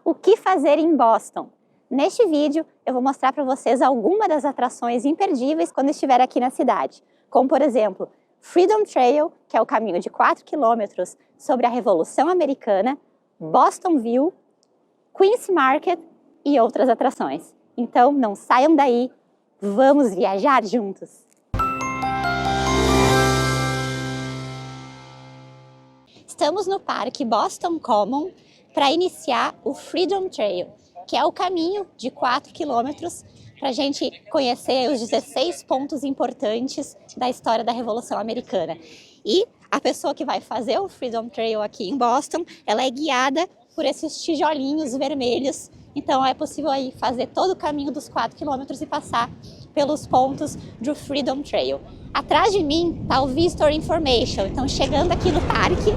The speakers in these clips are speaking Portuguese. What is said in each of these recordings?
O que fazer em Boston? Neste vídeo, eu vou mostrar para vocês algumas das atrações imperdíveis quando estiver aqui na cidade, como por exemplo, Freedom Trail, que é o caminho de 4 quilômetros sobre a Revolução Americana, Boston View, Queen's Market e outras atrações. Então, não saiam daí, vamos viajar juntos! Estamos no Parque Boston Common para iniciar o Freedom Trail, que é o caminho de 4 quilômetros para a gente conhecer os 16 pontos importantes da história da Revolução Americana. E a pessoa que vai fazer o Freedom Trail aqui em Boston, ela é guiada por esses tijolinhos vermelhos, então é possível aí fazer todo o caminho dos 4 quilômetros e passar pelos pontos do Freedom Trail. Atrás de mim está o Visitor Information, então chegando aqui no parque,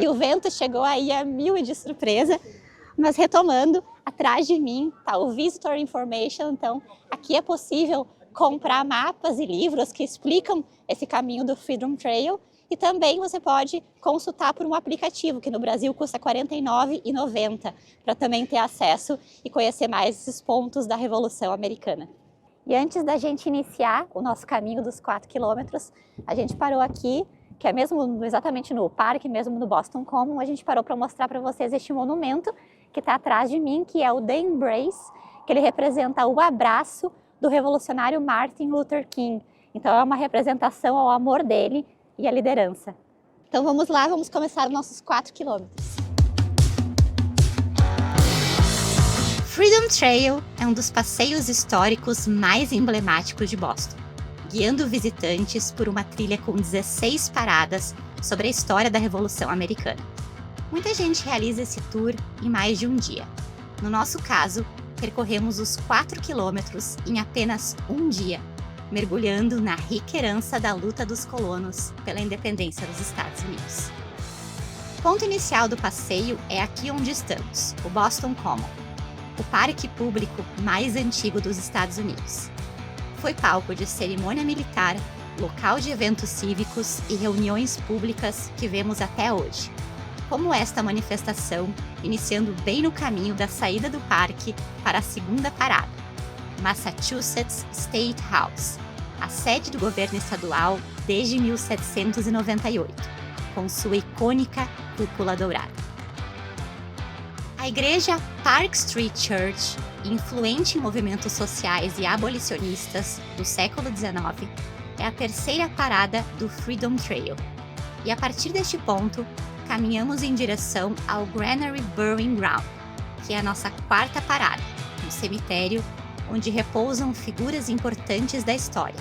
e o vento chegou aí a mil e de surpresa, mas retomando, atrás de mim está o Visitor Information, então aqui é possível comprar mapas e livros que explicam esse caminho do Freedom Trail e também você pode consultar por um aplicativo que no Brasil custa R$ 49,90 para também ter acesso e conhecer mais esses pontos da Revolução Americana. E antes da gente iniciar o nosso caminho dos 4 quilômetros, a gente parou aqui, que é mesmo exatamente no parque, mesmo no Boston Common, a gente parou para mostrar para vocês este monumento que está atrás de mim, que é o The Embrace, que ele representa o abraço do revolucionário Martin Luther King. Então é uma representação ao amor dele e à liderança. Então vamos lá, vamos começar os nossos 4 quilômetros. Freedom Trail é um dos passeios históricos mais emblemáticos de Boston, guiando visitantes por uma trilha com 16 paradas sobre a história da Revolução Americana. Muita gente realiza esse tour em mais de um dia. No nosso caso, percorremos os 4 quilômetros em apenas um dia, mergulhando na rica herança da luta dos colonos pela independência dos Estados Unidos. O ponto inicial do passeio é aqui onde estamos, o Boston Common, o parque público mais antigo dos Estados Unidos. Foi palco de cerimônia militar, local de eventos cívicos e reuniões públicas que vemos até hoje, como esta manifestação, iniciando bem no caminho da saída do parque para a segunda parada, Massachusetts State House, a sede do governo estadual desde 1798, com sua icônica cúpula dourada. A igreja Park Street Church, influente em movimentos sociais e abolicionistas do século XIX, é a terceira parada do Freedom Trail. E a partir deste ponto, caminhamos em direção ao Granary Burying Ground, que é a nossa quarta parada, um cemitério onde repousam figuras importantes da história,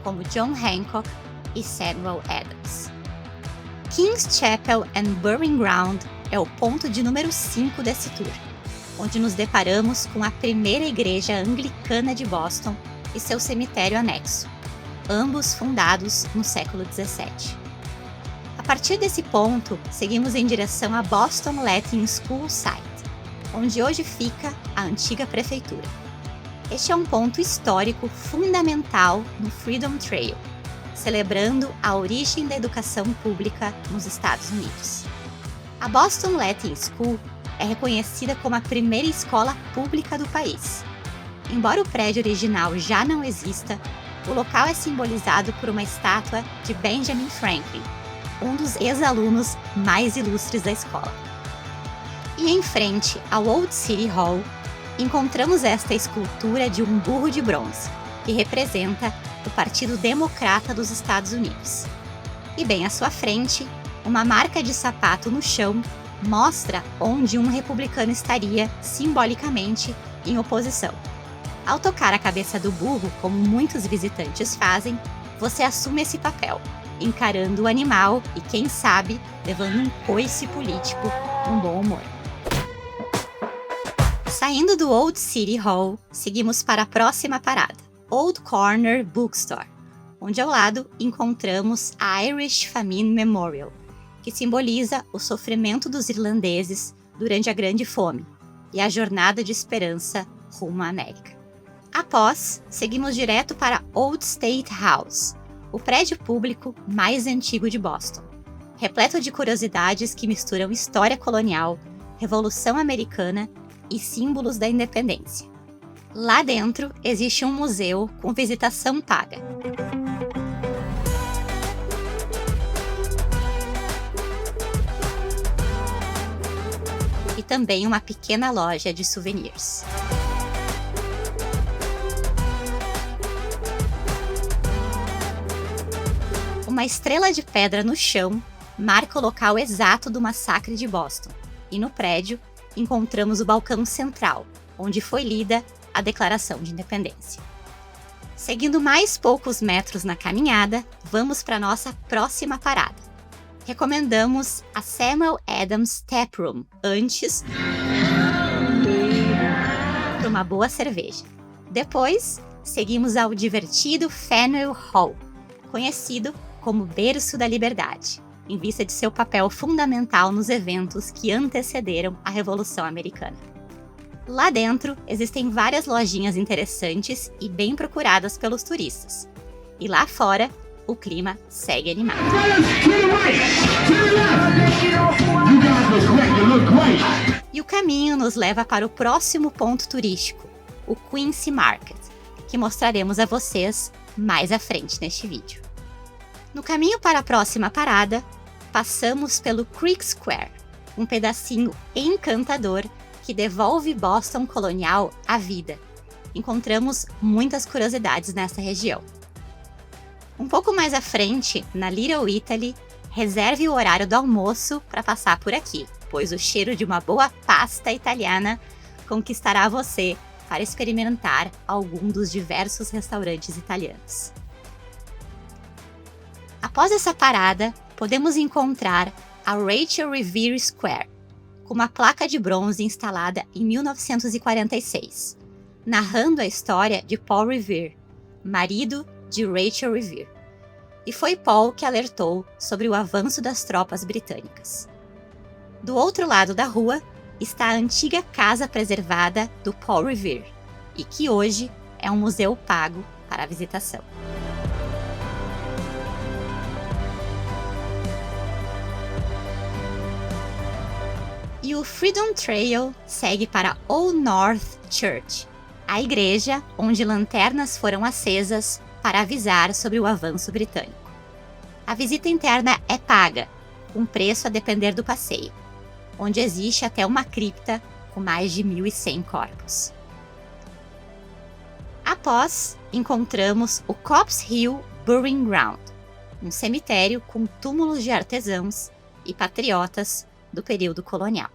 como John Hancock e Samuel Adams. King's Chapel and Burying Ground é o ponto de número 5 desse tour, onde nos deparamos com a primeira igreja anglicana de Boston e seu cemitério anexo, ambos fundados no século XVII. A partir desse ponto, seguimos em direção à Boston Latin School Site, onde hoje fica a antiga prefeitura. Este é um ponto histórico fundamental no Freedom Trail, celebrando a origem da educação pública nos Estados Unidos. A Boston Latin School é reconhecida como a primeira escola pública do país. Embora o prédio original já não exista, o local é simbolizado por uma estátua de Benjamin Franklin, um dos ex-alunos mais ilustres da escola. E em frente ao Old City Hall, encontramos esta escultura de um burro de bronze, que representa o Partido Democrata dos Estados Unidos. E bem à sua frente, uma marca de sapato no chão mostra onde um republicano estaria, simbolicamente, em oposição. Ao tocar a cabeça do burro, como muitos visitantes fazem, você assume esse papel, encarando o animal e, quem sabe, levando um coice político com bom humor. Saindo do Old City Hall, seguimos para a próxima parada, Old Corner Bookstore, onde ao lado encontramos a Irish Famine Memorial, que simboliza o sofrimento dos irlandeses durante a Grande Fome e a jornada de esperança rumo à América. Após, seguimos direto para Old State House, o prédio público mais antigo de Boston, repleto de curiosidades que misturam história colonial, Revolução Americana e símbolos da independência. Lá dentro existe um museu com visitação paga. E também uma pequena loja de souvenirs. Uma estrela de pedra no chão marca o local exato do massacre de Boston, e no prédio encontramos o balcão central, onde foi lida a Declaração de Independência. Seguindo mais poucos metros na caminhada, vamos para nossa próxima parada. Recomendamos a Samuel Adams Tap Room antes para uma boa cerveja. Depois, seguimos ao divertido Faneuil Hall, conhecido como Berço da Liberdade, em vista de seu papel fundamental nos eventos que antecederam a Revolução Americana. Lá dentro, existem várias lojinhas interessantes e bem procuradas pelos turistas. E lá fora, o clima segue animado. E o caminho nos leva para o próximo ponto turístico, o Quincy Market, que mostraremos a vocês mais à frente neste vídeo. No caminho para a próxima parada, passamos pelo Creek Square, um pedacinho encantador que devolve Boston colonial à vida. Encontramos muitas curiosidades nessa região. Um pouco mais à frente, na Little Italy, reserve o horário do almoço para passar por aqui, pois o cheiro de uma boa pasta italiana conquistará você para experimentar algum dos diversos restaurantes italianos. Após essa parada, podemos encontrar a Rachel Revere Square, com uma placa de bronze instalada em 1946, narrando a história de Paul Revere, marido de Rachel Revere. E foi Paul que alertou sobre o avanço das tropas britânicas. Do outro lado da rua está a antiga casa preservada do Paul Revere, e que hoje é um museu pago para a visitação. E o Freedom Trail segue para Old North Church, a igreja onde lanternas foram acesas para avisar sobre o avanço britânico. A visita interna é paga, com preço a depender do passeio, onde existe até uma cripta com mais de 1.100 corpos. Após, encontramos o Copp's Hill Burying Ground, um cemitério com túmulos de artesãos e patriotas do período colonial.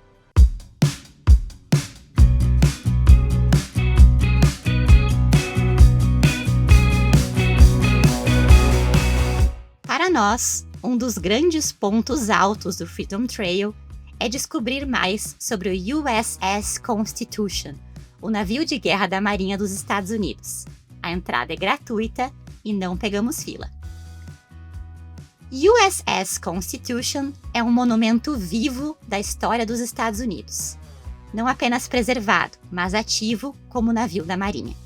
Para nós, um dos grandes pontos altos do Freedom Trail é descobrir mais sobre o USS Constitution, o navio de guerra da Marinha dos Estados Unidos. A entrada é gratuita e não pegamos fila. USS Constitution é um monumento vivo da história dos Estados Unidos. Não apenas preservado, mas ativo como navio da Marinha.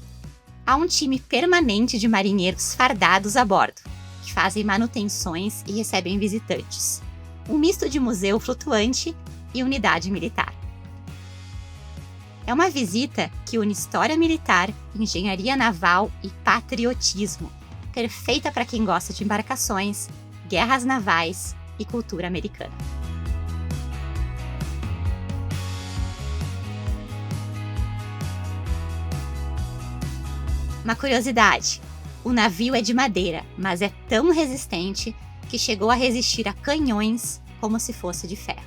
Há um time permanente de marinheiros fardados a bordo, que fazem manutenções e recebem visitantes. Um misto de museu flutuante e unidade militar. É uma visita que une história militar, engenharia naval e patriotismo, perfeita para quem gosta de embarcações, guerras navais e cultura americana. Uma curiosidade: o navio é de madeira, mas é tão resistente que chegou a resistir a canhões como se fosse de ferro.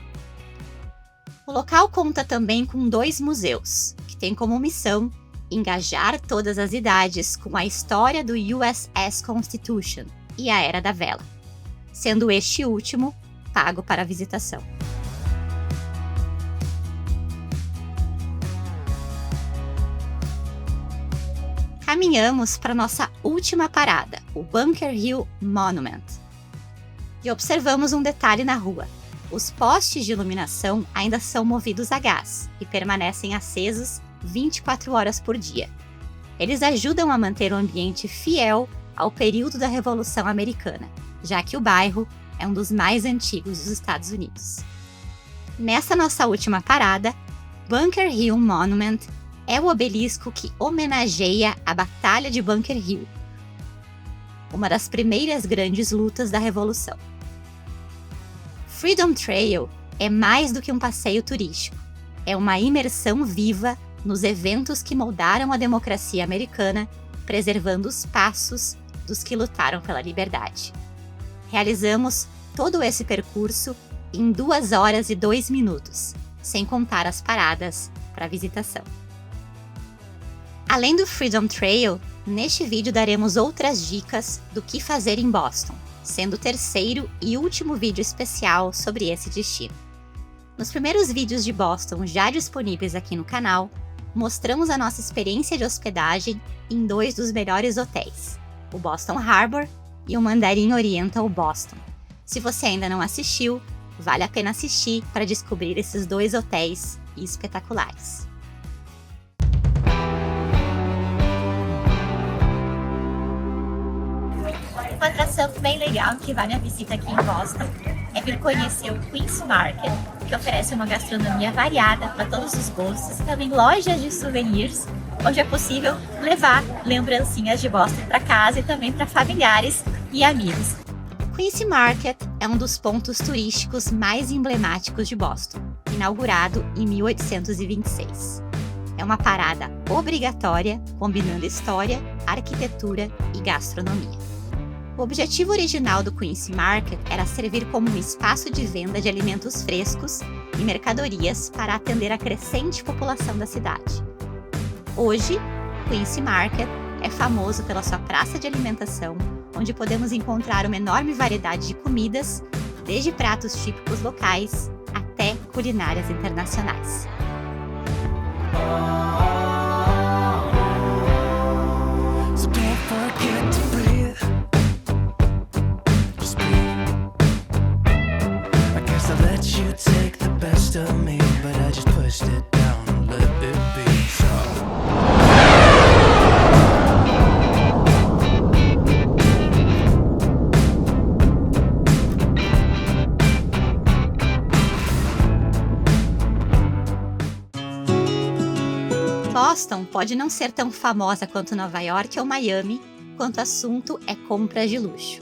O local conta também com 2 museus, que têm como missão engajar todas as idades com a história do USS Constitution e a Era da Vela, sendo este último pago para a visitação. Caminhamos para nossa última parada, o Bunker Hill Monument. E observamos um detalhe na rua. Os postes de iluminação ainda são movidos a gás e permanecem acesos 24 horas por dia. Eles ajudam a manter o ambiente fiel ao período da Revolução Americana, já que o bairro é um dos mais antigos dos Estados Unidos. Nessa nossa última parada, Bunker Hill Monument é o obelisco que homenageia a Batalha de Bunker Hill, uma das primeiras grandes lutas da Revolução. Freedom Trail é mais do que um passeio turístico, é uma imersão viva nos eventos que moldaram a democracia americana, preservando os passos dos que lutaram pela liberdade. Realizamos todo esse percurso em 2 horas e 2 minutos, sem contar as paradas para visitação. Além do Freedom Trail, neste vídeo daremos outras dicas do que fazer em Boston, sendo o terceiro e último vídeo especial sobre esse destino. Nos primeiros vídeos de Boston já disponíveis aqui no canal, mostramos a nossa experiência de hospedagem em 2 dos melhores hotéis, o Boston Harbor e o Mandarin Oriental Boston. Se você ainda não assistiu, vale a pena assistir para descobrir esses 2 hotéis espetaculares. Uma atração bem legal que vale a visita aqui em Boston é vir conhecer o Queen's Market, que oferece uma gastronomia variada para todos os gostos, e também lojas de souvenirs, onde é possível levar lembrancinhas de Boston para casa e também para familiares e amigos. Queen's Market é um dos pontos turísticos mais emblemáticos de Boston, inaugurado em 1826. É uma parada obrigatória, combinando história, arquitetura e gastronomia. O objetivo original do Queen's Market era servir como um espaço de venda de alimentos frescos e mercadorias para atender a crescente população da cidade. Hoje, Queen's Market é famoso pela sua praça de alimentação, onde podemos encontrar uma enorme variedade de comidas, desde pratos típicos locais até culinárias internacionais. Boston pode não ser tão famosa quanto Nova York ou Miami, quanto o assunto é compras de luxo.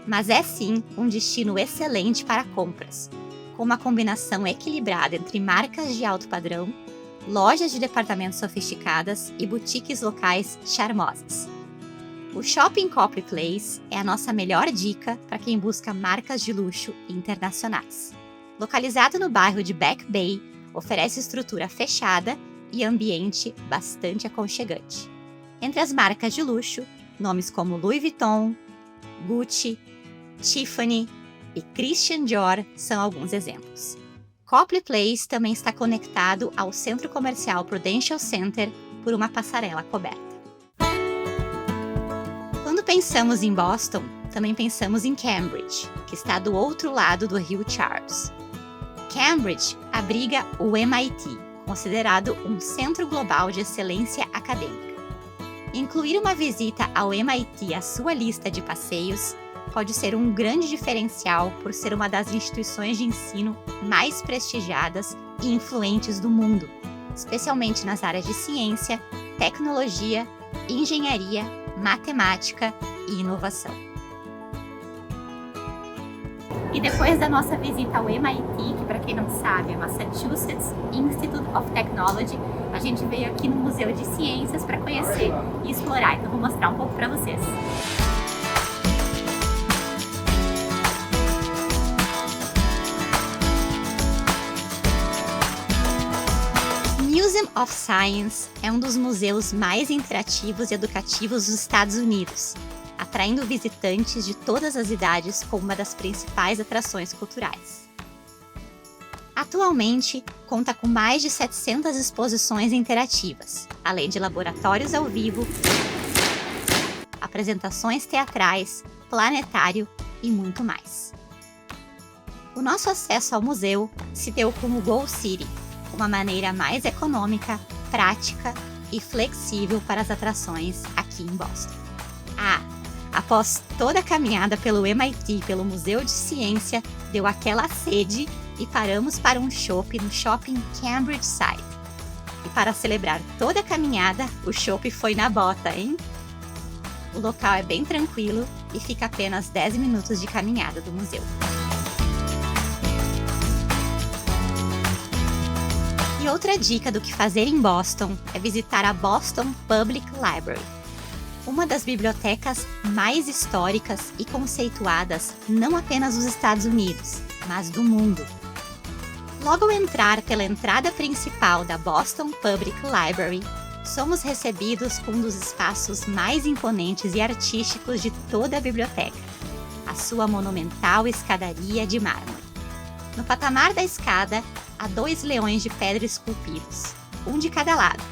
Mas é sim um destino excelente para compras, com uma combinação equilibrada entre marcas de alto padrão, lojas de departamentos sofisticadas e boutiques locais charmosas. O Shopping Copley Place é a nossa melhor dica para quem busca marcas de luxo internacionais. Localizado no bairro de Back Bay, oferece estrutura fechada e ambiente bastante aconchegante. Entre as marcas de luxo, nomes como Louis Vuitton, Gucci, Tiffany e Christian Dior são alguns exemplos. Copley Place também está conectado ao centro comercial Prudential Center por uma passarela coberta. Quando pensamos em Boston, também pensamos em Cambridge, que está do outro lado do rio Charles. Cambridge abriga o MIT, considerado um centro global de excelência acadêmica. Incluir uma visita ao MIT à sua lista de passeios pode ser um grande diferencial por ser uma das instituições de ensino mais prestigiadas e influentes do mundo, especialmente nas áreas de ciência, tecnologia, engenharia, matemática e inovação. E depois da nossa visita ao MIT, que para quem não sabe é Massachusetts Institute of Technology, a gente veio aqui no Museu de Ciências para conhecer e explorar, então vou mostrar um pouco para vocês. Museum of Science é um dos museus mais interativos e educativos dos Estados Unidos, atraindo visitantes de todas as idades como uma das principais atrações culturais. Atualmente, conta com mais de 700 exposições interativas, além de laboratórios ao vivo, apresentações teatrais, planetário e muito mais. O nosso acesso ao museu se deu como Go City, uma maneira mais econômica, prática e flexível para as atrações aqui em Boston. Após toda a caminhada pelo MIT, pelo Museu de Ciência, deu aquela sede e paramos para um chopp no shopping Cambridge Side. E para celebrar toda a caminhada, o chopp foi na bota, hein? O local é bem tranquilo e fica a apenas 10 minutos de caminhada do museu. E outra dica do que fazer em Boston é visitar a Boston Public Library, uma das bibliotecas mais históricas e conceituadas não apenas dos Estados Unidos, mas do mundo. Logo ao entrar pela entrada principal da Boston Public Library, somos recebidos com um dos espaços mais imponentes e artísticos de toda a biblioteca, a sua monumental escadaria de mármore. No patamar da escada, há 2 leões de pedra esculpidos, um de cada lado,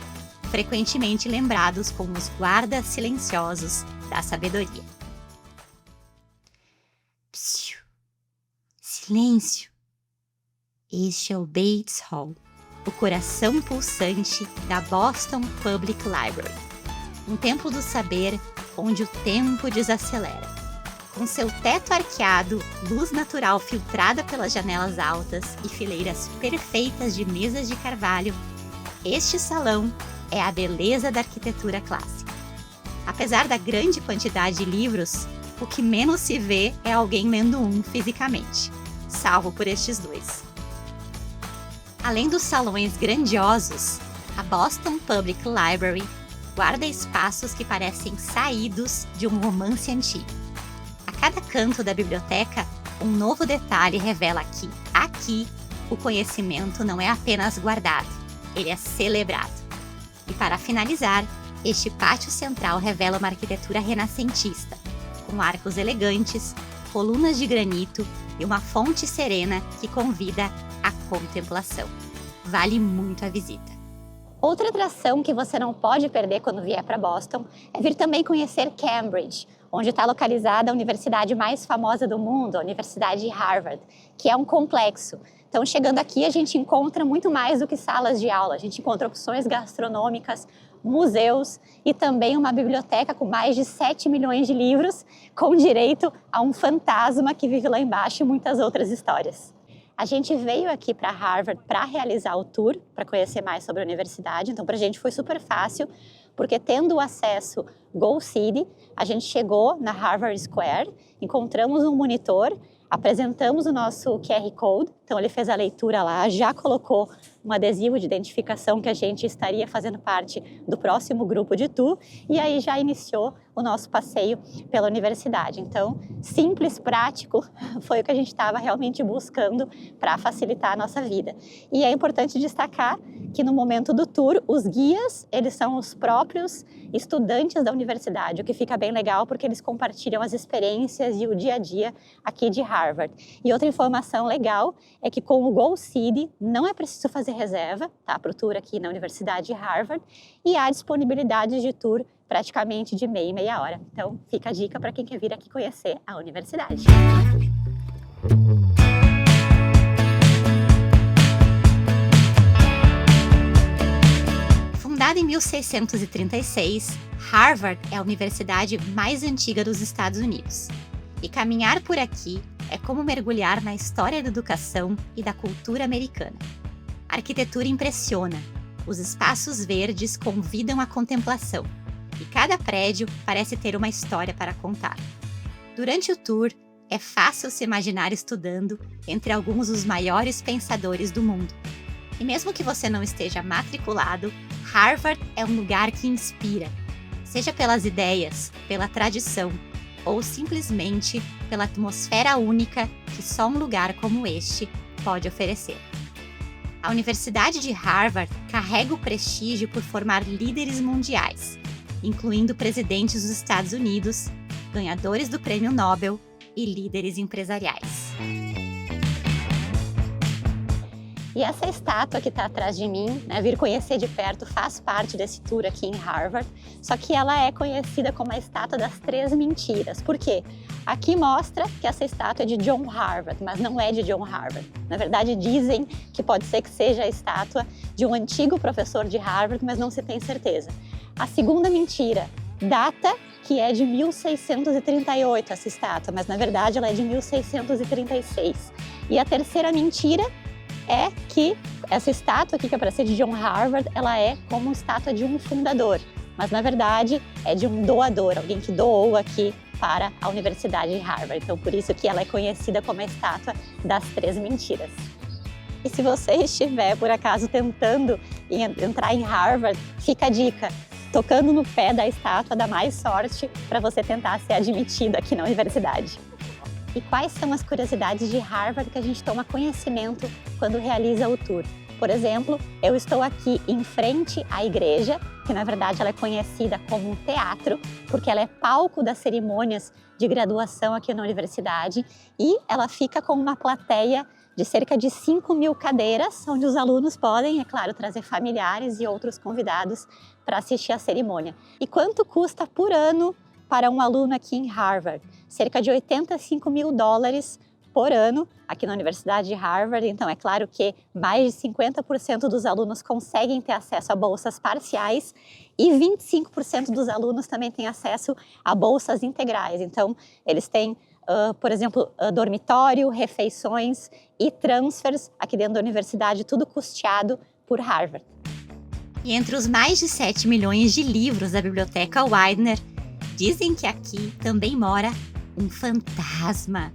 frequentemente lembrados como os guardas silenciosos da sabedoria. Psiu. Silêncio! Este é o Bates Hall, o coração pulsante da Boston Public Library, um templo do saber onde o tempo desacelera. Com seu teto arqueado, luz natural filtrada pelas janelas altas e fileiras perfeitas de mesas de carvalho, este salão é a beleza da arquitetura clássica. Apesar da grande quantidade de livros, o que menos se vê é alguém lendo um fisicamente, salvo por estes 2. Além dos salões grandiosos, a Boston Public Library guarda espaços que parecem saídos de um romance antigo. A cada canto da biblioteca, um novo detalhe revela que, aqui, o conhecimento não é apenas guardado, ele é celebrado. E para finalizar, este pátio central revela uma arquitetura renascentista, com arcos elegantes, colunas de granito e uma fonte serena que convida à contemplação. Vale muito a visita. Outra atração que você não pode perder quando vier para Boston é vir também conhecer Cambridge, onde está localizada a universidade mais famosa do mundo, a Universidade de Harvard, que é um complexo. Então, chegando aqui, a gente encontra muito mais do que salas de aula. A gente encontra opções gastronômicas, museus e também uma biblioteca com mais de 7 milhões de livros, com direito a um fantasma que vive lá embaixo e muitas outras histórias. A gente veio aqui para Harvard para realizar o tour, para conhecer mais sobre a universidade. Então, para a gente foi super fácil, porque tendo o acesso Go City, a gente chegou na Harvard Square, encontramos um monitor, apresentamos o nosso QR Code, então ele fez a leitura lá, já colocou um adesivo de identificação que a gente estaria fazendo parte do próximo grupo de tour, e aí já iniciou o nosso passeio pela universidade. Então, simples, prático, foi o que a gente estava realmente buscando para facilitar a nossa vida. E é importante destacar que no momento do tour, os guias, eles são os próprios estudantes da universidade, o que fica bem legal porque eles compartilham as experiências e o dia a dia aqui de Harvard. E outra informação legal é que com o Go City não é preciso fazer reserva, tá, para o tour aqui na Universidade de Harvard, e há disponibilidade de tour praticamente de meia e meia hora. Então, fica a dica para quem quer vir aqui conhecer a universidade. Fundada em 1636, Harvard é a universidade mais antiga dos Estados Unidos. E caminhar por aqui é como mergulhar na história da educação e da cultura americana. A arquitetura impressiona, os espaços verdes convidam à contemplação, e cada prédio parece ter uma história para contar. Durante o tour, é fácil se imaginar estudando entre alguns dos maiores pensadores do mundo. E mesmo que você não esteja matriculado, Harvard é um lugar que inspira, seja pelas ideias, pela tradição, ou simplesmente pela atmosfera única que só um lugar como este pode oferecer. A Universidade de Harvard carrega o prestígio por formar líderes mundiais, incluindo presidentes dos Estados Unidos, ganhadores do Prêmio Nobel e líderes empresariais. E essa estátua que está atrás de mim, vir conhecer de perto, faz parte desse tour aqui em Harvard, só que ela é conhecida como a estátua das 3 mentiras. Por quê? Aqui mostra que essa estátua é de John Harvard, mas não é de John Harvard. Na verdade, dizem que pode ser que seja a estátua de um antigo professor de Harvard, mas não se tem certeza. A segunda mentira data que é de 1638 essa estátua, mas na verdade ela é de 1636. E a terceira mentira é que essa estátua aqui, que é para ser de John Harvard, ela é como estátua de um fundador, mas na verdade é de um doador, alguém que doou aqui para a Universidade de Harvard. Então por isso que ela é conhecida como a estátua das 3 mentiras. E se você estiver, por acaso, tentando entrar em Harvard, fica a dica. Tocando no pé da estátua dá mais sorte para você tentar ser admitido aqui na universidade. E quais são as curiosidades de Harvard que a gente toma conhecimento quando realiza o tour? Por exemplo, eu estou aqui em frente à igreja, que na verdade ela é conhecida como um teatro, porque ela é palco das cerimônias de graduação aqui na universidade, e ela fica com uma plateia de cerca de 5.000 cadeiras, onde os alunos podem, é claro, trazer familiares e outros convidados para assistir à cerimônia. E quanto custa por ano para um aluno aqui em Harvard? Cerca de $85 mil por ano aqui na Universidade de Harvard. Então é claro que mais de 50% dos alunos conseguem ter acesso a bolsas parciais e 25% dos alunos também têm acesso a bolsas integrais. Então eles têm por exemplo, dormitório, refeições e transfers aqui dentro da universidade, tudo custeado por Harvard. E entre os mais de 7 milhões de livros da biblioteca Widener, dizem que aqui também mora um fantasma.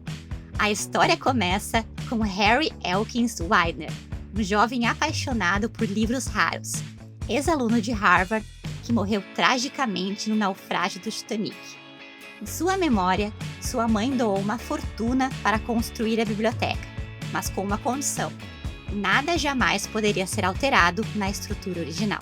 A história começa com Harry Elkins Widener, um jovem apaixonado por livros raros, ex-aluno de Harvard que morreu tragicamente no naufrágio do Titanic. Em sua memória, sua mãe doou uma fortuna para construir a biblioteca, mas com uma condição: nada jamais poderia ser alterado na estrutura original.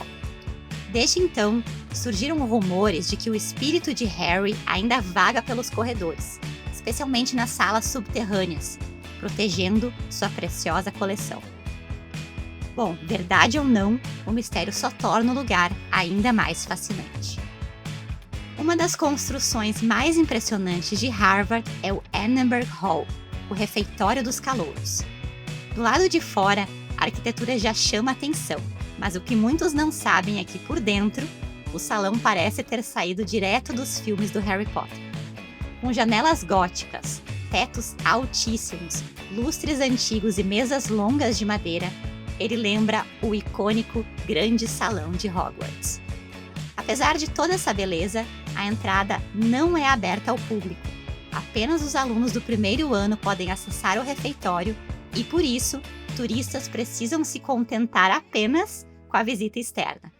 Desde então, surgiram rumores de que o espírito de Harry ainda vaga pelos corredores, especialmente nas salas subterrâneas, protegendo sua preciosa coleção. Bom, verdade ou não, o mistério só torna o lugar ainda mais fascinante. Uma das construções mais impressionantes de Harvard é o Annenberg Hall, o refeitório dos calouros. Do lado de fora, a arquitetura já chama atenção, mas o que muitos não sabem é que por dentro, o salão parece ter saído direto dos filmes do Harry Potter. Com janelas góticas, tetos altíssimos, lustres antigos e mesas longas de madeira, ele lembra o icônico Grande Salão de Hogwarts. Apesar de toda essa beleza, a entrada não é aberta ao público. Apenas os alunos do primeiro ano podem acessar o refeitório e, por isso, turistas precisam se contentar apenas com a visita externa.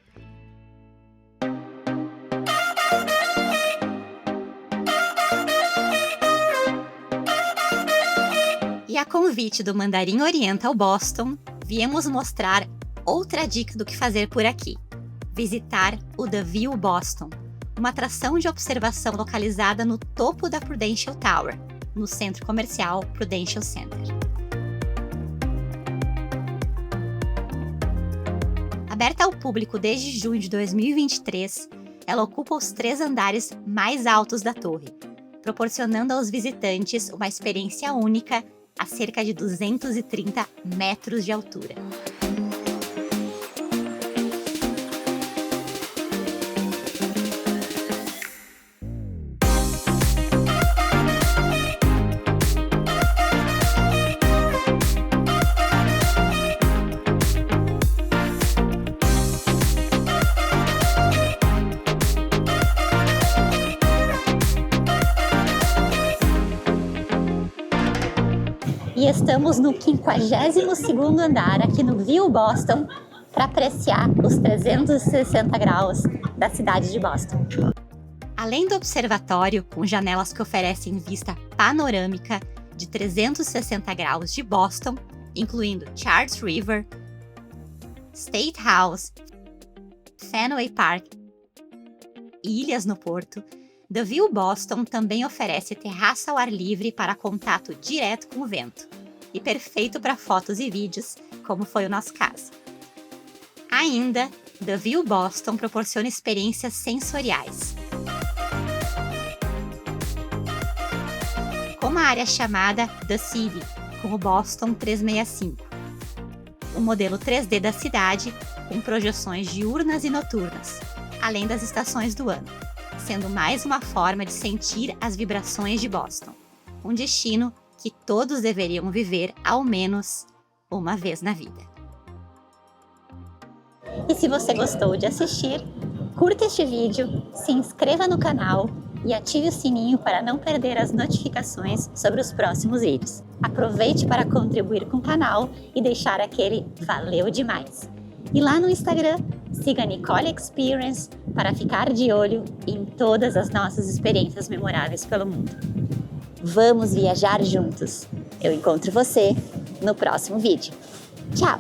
E a convite do Mandarim Oriental Boston, viemos mostrar outra dica do que fazer por aqui: visitar o The View Boston, uma atração de observação localizada no topo da Prudential Tower, no centro comercial Prudential Center. Aberta ao público desde junho de 2023, ela ocupa os 3 andares mais altos da torre, proporcionando aos visitantes uma experiência única a cerca de 230 metros de altura. E estamos no 52º andar aqui no View Boston para apreciar os 360 graus da cidade de Boston. Além do observatório, com janelas que oferecem vista panorâmica de 360 graus de Boston, incluindo Charles River, State House, Fenway Park e ilhas no porto, The View Boston também oferece terraço ao ar livre para contato direto com o vento, e perfeito para fotos e vídeos, como foi o nosso caso. Ainda, The View Boston proporciona experiências sensoriais, como a área chamada The City, com o Boston 365, o modelo 3D da cidade, com projeções diurnas e noturnas, além das estações do ano. sendo mais uma forma de sentir as vibrações de Boston. Um destino que todos deveriam viver ao menos uma vez na vida. E se você gostou de assistir, curta este vídeo, se inscreva no canal e ative o sininho para não perder as notificações sobre os próximos vídeos. Aproveite para contribuir com o canal e deixar aquele valeu demais. E lá no Instagram, siga Nicole Experience para ficar de olho em todas as nossas experiências memoráveis pelo mundo. Vamos viajar juntos! Eu encontro você no próximo vídeo. Tchau!